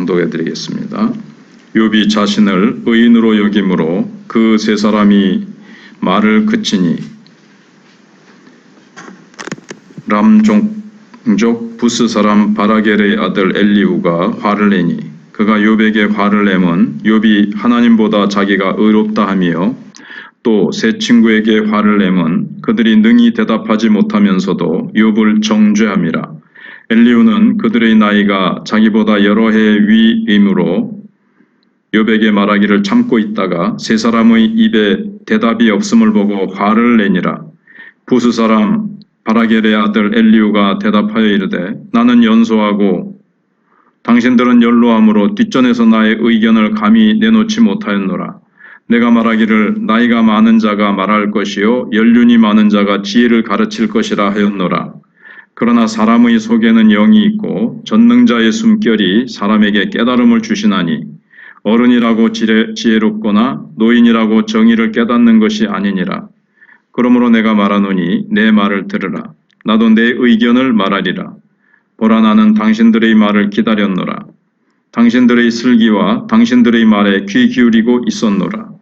봉독해 드리겠습니다. 욥이 자신을 의인으로 여김으로 그 세 사람이 말을 그치니 람 종족 부스 사람 바라겔의 아들 엘리후가 화를 내니 그가 욥에게 화를 내면 욥이 하나님보다 자기가 의롭다 하며 또 세 친구에게 화를 내면 그들이 능히 대답하지 못하면서도 욥을 정죄함이라. 엘리후는 그들의 나이가 자기보다 여러 해 위이므로 욥에게 말하기를 참고 있다가 세 사람의 입에 대답이 없음을 보고 화를 내니라. 부스 사람 바라겔의 아들 엘리후가 대답하여 이르되 나는 연소하고 당신들은 연로함으로 뒷전에서 나의 의견을 감히 내놓지 못하였노라. 내가 말하기를 나이가 많은 자가 말할 것이요 연륜이 많은 자가 지혜를 가르칠 것이라 하였노라. 그러나 사람의 속에는 영이 있고 전능자의 숨결이 사람에게 깨달음을 주시나니 어른이라고 지혜롭거나 노인이라고 정의를 깨닫는 것이 아니니라. 그러므로 내가 말하노니 내 말을 들으라. 나도 내 의견을 말하리라. 보라 나는 당신들의 말을 기다렸노라. 당신들의 슬기와 당신들의 말에 귀 기울이고 있었노라.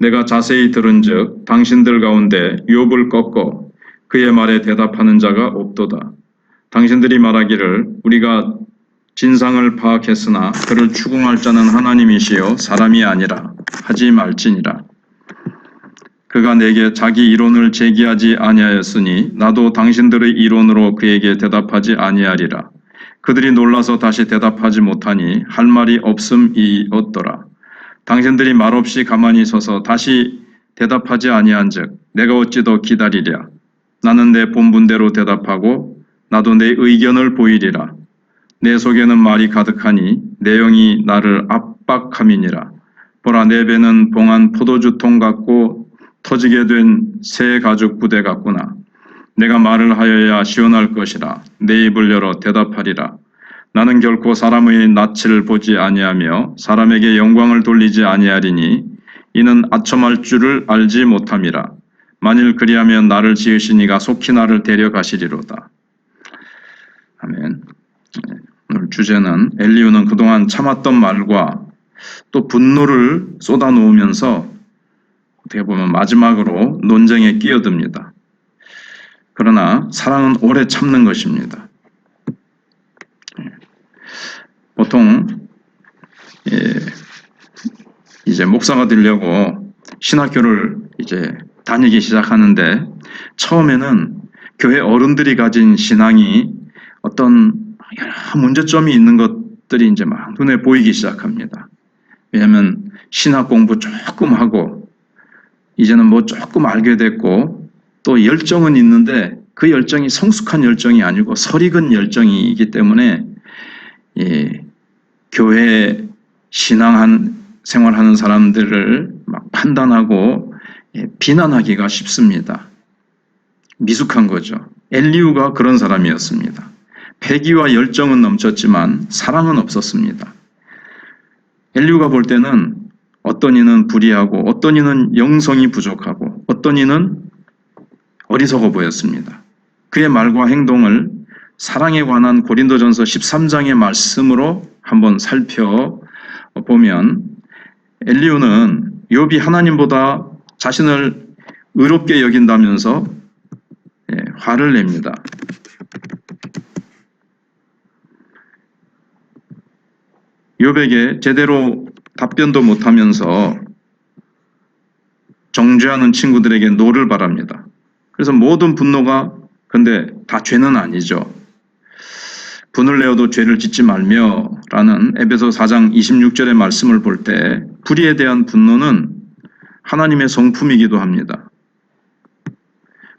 내가 자세히 들은즉 당신들 가운데 욥을 꺾어 그의 말에 대답하는 자가 없도다. 당신들이 말하기를 우리가 진상을 파악했으나 그를 추궁할 자는 하나님이시여 사람이 아니라 하지 말지니라. 그가 내게 자기 이론을 제기하지 아니하였으니 나도 당신들의 이론으로 그에게 대답하지 아니하리라. 그들이 놀라서 다시 대답하지 못하니 할 말이 없음이었더라. 당신들이 말없이 가만히 서서 다시 대답하지 아니한즉 내가 어찌 더 기다리랴. 나는 내 본분대로 대답하고 나도 내 의견을 보이리라. 내 속에는 말이 가득하니 내 영이 나를 압박함이니라. 보라 내 배는 봉한 포도주통 같고 터지게 된 새 가죽 부대 같구나. 내가 말을 하여야 시원할 것이라. 내 입을 열어 대답하리라. 나는 결코 사람의 낯을 보지 아니하며 사람에게 영광을 돌리지 아니하리니 이는 아첨할 줄을 알지 못함이라. 만일 그리하면 나를 지으신 이가 속히 나를 데려가시리로다. 아멘. 오늘 주제는 엘리후는 그동안 참았던 말과 또 분노를 쏟아놓으면서 어떻게 보면 마지막으로 논쟁에 끼어듭니다. 그러나 사랑은 오래 참는 것입니다. 보통 이제 목사가 되려고 신학교를 이제 다니기 시작하는데 처음에는 교회 어른들이 가진 신앙이 어떤 여러 문제점이 있는 것들이 이제 막 눈에 보이기 시작합니다. 왜냐하면 신학 공부 조금 하고 이제는 뭐 조금 알게 됐고 또 열정은 있는데 그 열정이 성숙한 열정이 아니고 설익은 열정이기 때문에 교회 생활하는 사람들을 막 판단하고 비난하기가 쉽습니다. 미숙한 거죠. 엘리후가 그런 사람이었습니다. 패기와 열정은 넘쳤지만 사랑은 없었습니다. 엘리후가 볼 때는 어떤 이는 불의하고 어떤 이는 영성이 부족하고 어떤 이는 어리석어 보였습니다. 그의 말과 행동을 사랑에 관한 고린도전서 13장의 말씀으로 한번 살펴보면 엘리후는 욥이 하나님보다 자신을 의롭게 여긴다면서 화를 냅니다. 욥에게 제대로 답변도 못하면서 정죄하는 친구들에게 노를 바랍니다. 그래서 모든 분노가 근데 다 죄는 아니죠. 분을 내어도 죄를 짓지 말며 라는 에베소 4장 26절의 말씀을 볼 때 불의에 대한 분노는 하나님의 성품이기도 합니다.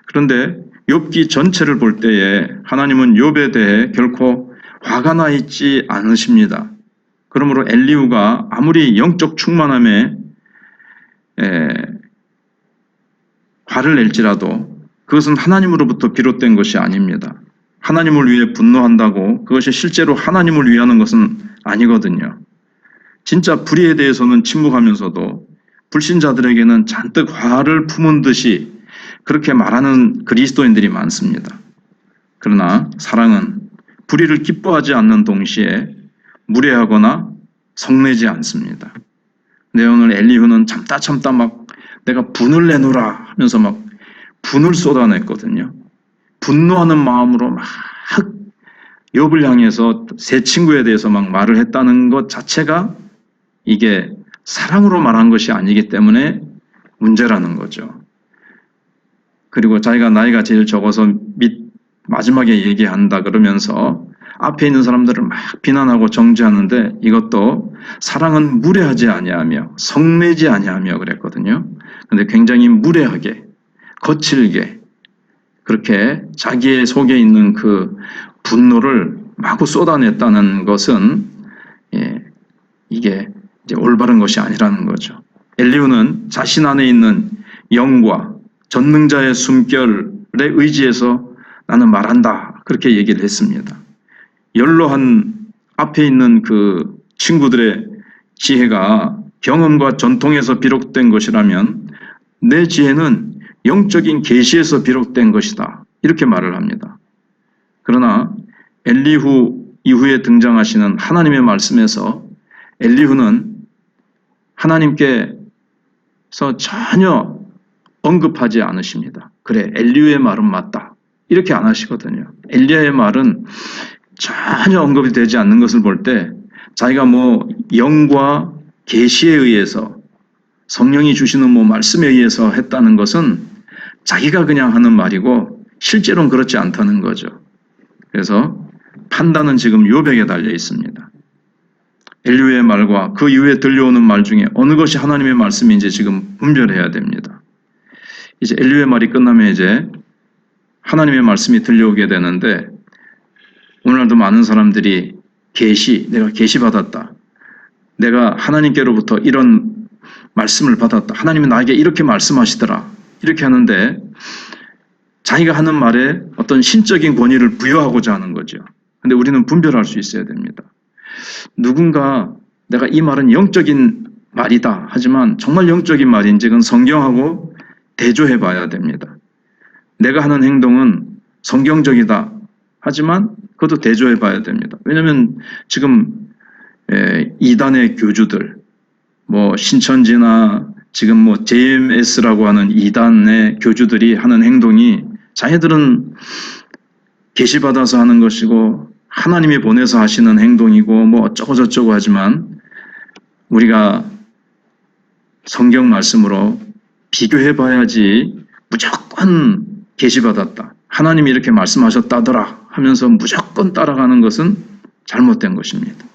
그런데 욥기 전체를 볼 때에 하나님은 욥에 대해 결코 화가 나 있지 않으십니다. 그러므로 엘리후가 아무리 영적 충만함에 화를 낼지라도 그것은 하나님으로부터 비롯된 것이 아닙니다. 하나님을 위해 분노한다고 그것이 실제로 하나님을 위하는 것은 아니거든요. 진짜 불의에 대해서는 침묵하면서도 불신자들에게는 잔뜩 화를 품은 듯이 그렇게 말하는 그리스도인들이 많습니다. 그러나 사랑은 불의를 기뻐하지 않는 동시에 무례하거나 성내지 않습니다. 근데 오늘 엘리후는 참다 막 내가 분을 내노라 하면서 막 분을 쏟아냈거든요. 분노하는 마음으로 막 욥을 향해서 세 친구에 대해서 막 말을 했다는 것 자체가 이게 사랑으로 말한 것이 아니기 때문에 문제라는 거죠. 그리고 자기가 나이가 제일 적어서 마지막에 얘기한다 그러면서 앞에 있는 사람들을 막 비난하고 정죄하는데 이것도 사랑은 무례하지 아니하며 성내지 아니하며 그랬거든요. 근데 굉장히 무례하게 거칠게 그렇게 자기의 속에 있는 그 분노를 마구 쏟아냈다는 것은 이게 이제 올바른 것이 아니라는 거죠. 엘리후는 자신 안에 있는 영과 전능자의 숨결에 의지해서 나는 말한다 그렇게 얘기를 했습니다. 연로한 앞에 있는 그 친구들의 지혜가 경험과 전통에서 비롯된 것이라면 내 지혜는 영적인 계시에서 비롯된 것이다 이렇게 말을 합니다. 그러나 엘리후 이후에 등장하시는 하나님의 말씀에서 엘리후는 하나님께서 전혀 언급하지 않으십니다. 그래, 엘리후의 말은 맞다 이렇게 안 하시거든요. 엘리야의 말은 전혀 언급이 되지 않는 것을 볼 때 자기가 뭐 영과 계시에 의해서 성령이 주시는 뭐 말씀에 의해서 했다는 것은 자기가 그냥 하는 말이고 실제로는 그렇지 않다는 거죠. 그래서 판단은 지금 욥에게 달려 있습니다. 엘리후의 말과 그 이후에 들려오는 말 중에 어느 것이 하나님의 말씀인지 지금 분별해야 됩니다. 이제 엘리후의 말이 끝나면 이제 하나님의 말씀이 들려오게 되는데 오늘날도 많은 사람들이 내가 계시 받았다. 내가 하나님께로부터 이런 말씀을 받았다. 하나님이 나에게 이렇게 말씀하시더라. 이렇게 하는데 자기가 하는 말에 어떤 신적인 권위를 부여하고자 하는 거죠. 근데 우리는 분별할 수 있어야 됩니다. 누군가 내가 이 말은 영적인 말이다. 하지만 정말 영적인 말인지 그건 성경하고 대조해 봐야 됩니다. 내가 하는 행동은 성경적이다. 하지만 그것도 대조해 봐야 됩니다. 왜냐하면 지금 이단의 교주들, 뭐 신천지나 지금 뭐 JMS라고 하는 이단의 교주들이 하는 행동이 자기들은 계시받아서 하는 것이고 하나님이 보내서 하시는 행동이고 뭐 어쩌고 저쩌고 하지만 우리가 성경 말씀으로 비교해 봐야지 무조건 계시받았다. 하나님이 이렇게 말씀하셨다더라 하면서 무조건 따라가는 것은 잘못된 것입니다.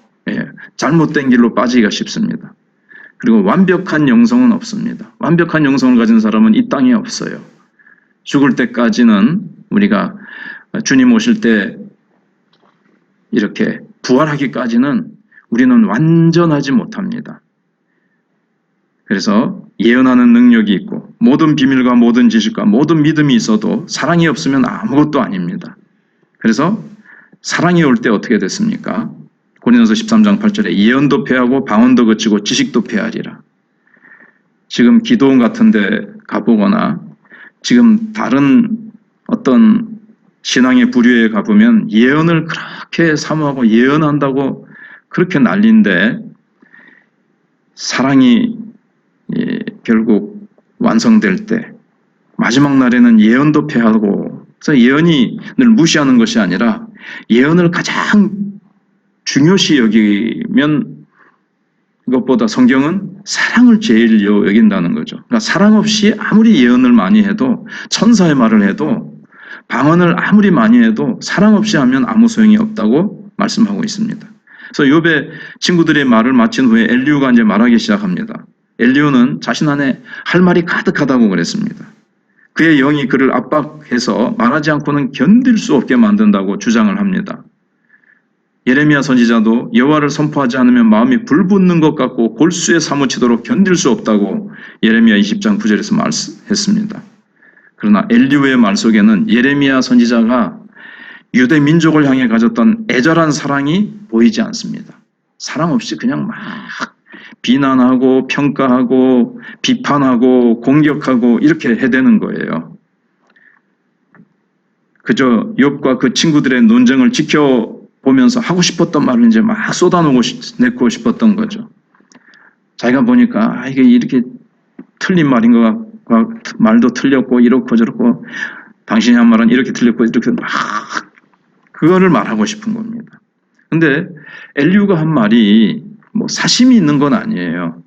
잘못된 길로 빠지기가 쉽습니다. 그리고 완벽한 영성은 없습니다. 완벽한 영성을 가진 사람은 이 땅에 없어요. 죽을 때까지는 우리가 주님 오실 때 이렇게 부활하기까지는 우리는 완전하지 못합니다. 그래서 예언하는 능력이 있고 모든 비밀과 모든 지식과 모든 믿음이 있어도 사랑이 없으면 아무것도 아닙니다. 그래서 사랑이 올 때 어떻게 됐습니까? 고린도서 13장 8절에 예언도 패하고 방언도 그치고 지식도 패하리라. 지금 기도원 같은 데 가보거나 지금 다른 어떤 신앙의 부류에 가보면 예언을 그렇게 사모하고 예언한다고 그렇게 난리인데 사랑이 결국 완성될 때 마지막 날에는 예언도 패하고 그래서 예언이 늘 무시하는 것이 아니라 예언을 가장 중요시 여기면 그것보다 성경은 사랑을 제일 여긴다는 거죠. 그러니까 사랑 없이 아무리 예언을 많이 해도 천사의 말을 해도 방언을 아무리 많이 해도 사랑 없이 하면 아무 소용이 없다고 말씀하고 있습니다. 그래서 욥의 친구들의 말을 마친 후에 엘리후가 이제 말하기 시작합니다. 엘리후는 자신 안에 할 말이 가득하다고 그랬습니다. 그의 영이 그를 압박해서 말하지 않고는 견딜 수 없게 만든다고 주장을 합니다. 예레미야 선지자도 여호와를 선포하지 않으면 마음이 불붙는 것 같고 골수에 사무치도록 견딜 수 없다고 예레미야 20장 9절에서 말했습니다. 그러나 엘리후의 말 속에는 예레미야 선지자가 유대 민족을 향해 가졌던 애절한 사랑이 보이지 않습니다. 사랑 없이 그냥 막 비난하고 평가하고 비판하고 공격하고 이렇게 해대는 거예요. 그저 욥과 그 친구들의 논쟁을 지켜보는 보면서 하고 싶었던 말을 이제 막 내고 싶었던 거죠. 자기가 보니까 이게 이렇게 틀린 말인 것 같고 말도 틀렸고 이렇고 저렇고 당신이 한 말은 이렇게 틀렸고 이렇게 막 그거를 말하고 싶은 겁니다. 근데 엘리후가 한 말이 뭐 사심이 있는 건 아니에요.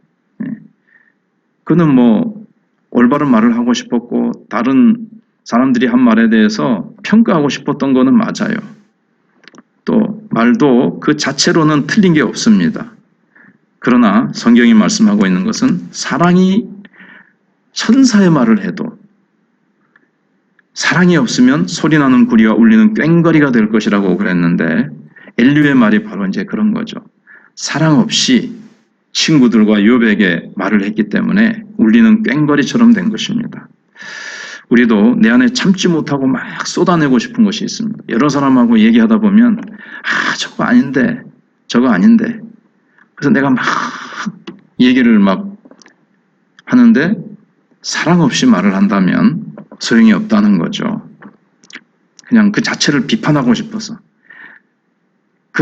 그는 뭐 올바른 말을 하고 싶었고 다른 사람들이 한 말에 대해서 평가하고 싶었던 거는 맞아요. 또 말도 그 자체로는 틀린 게 없습니다. 그러나 성경이 말씀하고 있는 것은 사랑이 천사의 말을 해도 사랑이 없으면 소리나는 구리와 울리는 꽹과리가 될 것이라고 그랬는데 엘리후의 말이 바로 이제 그런 거죠. 사랑 없이 친구들과 욥에게 말을 했기 때문에 울리는 꽹과리처럼 된 것입니다. 우리도 내 안에 참지 못하고 막 쏟아내고 싶은 것이 있습니다. 여러 사람하고 얘기하다 보면 저거 아닌데 저거 아닌데 그래서 내가 막 얘기를 막 하는데 사랑 없이 말을 한다면 소용이 없다는 거죠. 그냥 그 자체를 비판하고 싶어서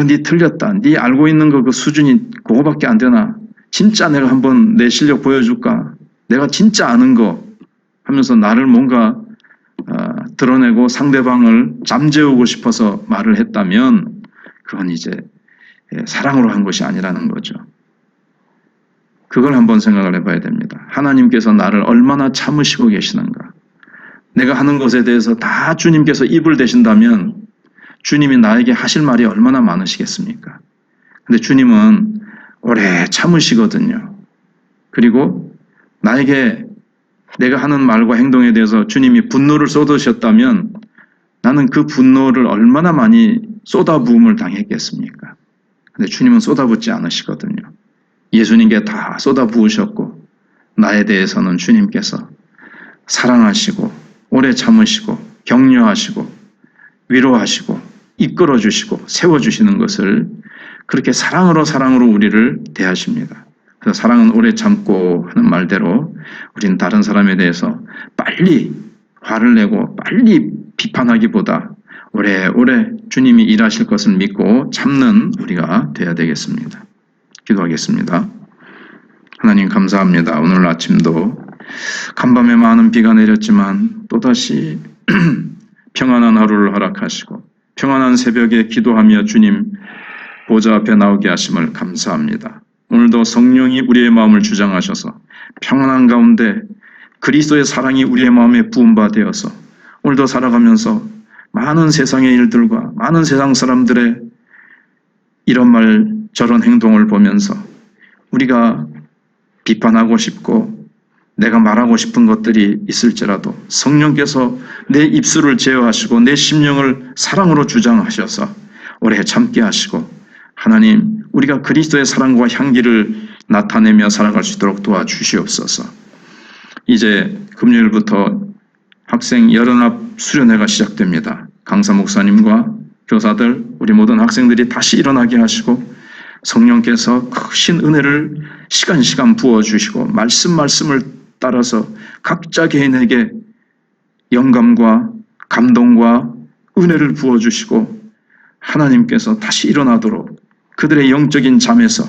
네 틀렸다. 네 알고 있는 거 그 수준이 그거밖에 안 되나? 진짜 내가 한번 내 실력 보여줄까? 내가 진짜 아는 거 하면서 나를 뭔가 드러내고 상대방을 잠재우고 싶어서 말을 했다면 그건 이제 사랑으로 한 것이 아니라는 거죠. 그걸 한번 생각을 해봐야 됩니다. 하나님께서 나를 얼마나 참으시고 계시는가. 내가 하는 것에 대해서 다 주님께서 입을 대신다면 주님이 나에게 하실 말이 얼마나 많으시겠습니까? 근데 주님은 오래 참으시거든요. 그리고 나에게 내가 하는 말과 행동에 대해서 주님이 분노를 쏟으셨다면 나는 그 분노를 얼마나 많이 쏟아부음을 당했겠습니까? 근데 주님은 쏟아붓지 않으시거든요. 예수님께 다 쏟아부으셨고 나에 대해서는 주님께서 사랑하시고 오래 참으시고 격려하시고 위로하시고 이끌어주시고 세워주시는 것을 그렇게 사랑으로 우리를 대하십니다. 그래서 사랑은 오래 참고 하는 말대로 우리는 다른 사람에 대해서 빨리 화를 내고 빨리 비판하기보다 오래오래 주님이 일하실 것을 믿고 참는 우리가 되어야 되겠습니다. 기도하겠습니다. 하나님 감사합니다. 오늘 아침도 간밤에 많은 비가 내렸지만 또다시 평안한 하루를 허락하시고 평안한 새벽에 기도하며 주님 보좌 앞에 나오게 하심을 감사합니다. 오늘도 성령이 우리의 마음을 주장하셔서 평안한 가운데 그리스도의 사랑이 우리의 마음에 부은 바 되어서 오늘도 살아가면서 많은 세상의 일들과 많은 세상 사람들의 이런 말 저런 행동을 보면서 우리가 비판하고 싶고 내가 말하고 싶은 것들이 있을지라도 성령께서 내 입술을 제어하시고 내 심령을 사랑으로 주장하셔서 오래 참게 하시고 하나님 우리가 그리스도의 사랑과 향기를 나타내며 살아갈 수 있도록 도와주시옵소서. 이제 금요일부터 학생 여론합 수련회가 시작됩니다. 강사 목사님과 교사들 우리 모든 학생들이 다시 일어나게 하시고 성령께서 크신 은혜를 시간 부어주시고 말씀을 따라서 각자 개인에게 영감과 감동과 은혜를 부어주시고 하나님께서 다시 일어나도록 그들의 영적인 잠에서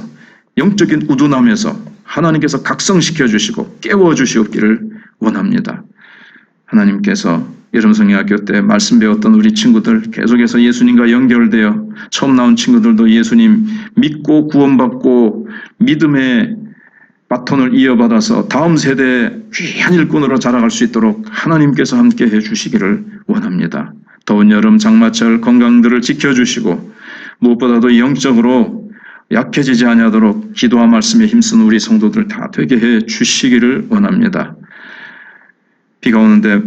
영적인 우둔함에서 하나님께서 각성시켜 주시고 깨워 주시옵기를 원합니다. 하나님께서 여름성경학교 때 말씀 배웠던 우리 친구들 계속해서 예수님과 연결되어 처음 나온 친구들도 예수님 믿고 구원받고 믿음의 바톤을 이어받아서 다음 세대의 귀한 일꾼으로 자라갈 수 있도록 하나님께서 함께 해주시기를 원합니다. 더운 여름 장마철 건강들을 지켜주시고 무엇보다도 영적으로 약해지지 아니하도록 기도와 말씀에 힘쓴 우리 성도들 다 되게 해주시기를 원합니다. 비가 오는데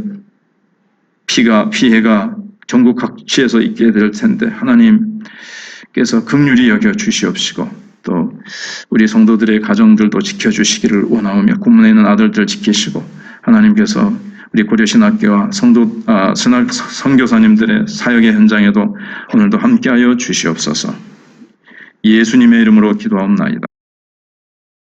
피해가 전국 각지에서 있게 될 텐데 하나님께서 긍휼히 여겨 주시옵시고 또 우리 성도들의 가정들도 지켜주시기를 원하오며 군문에 있는 아들들 지키시고 하나님께서 우리 고려신학교와 선교사님들의 사역의 현장에도 오늘도 함께하여 주시옵소서. 예수님의 이름으로 기도하옵나이다.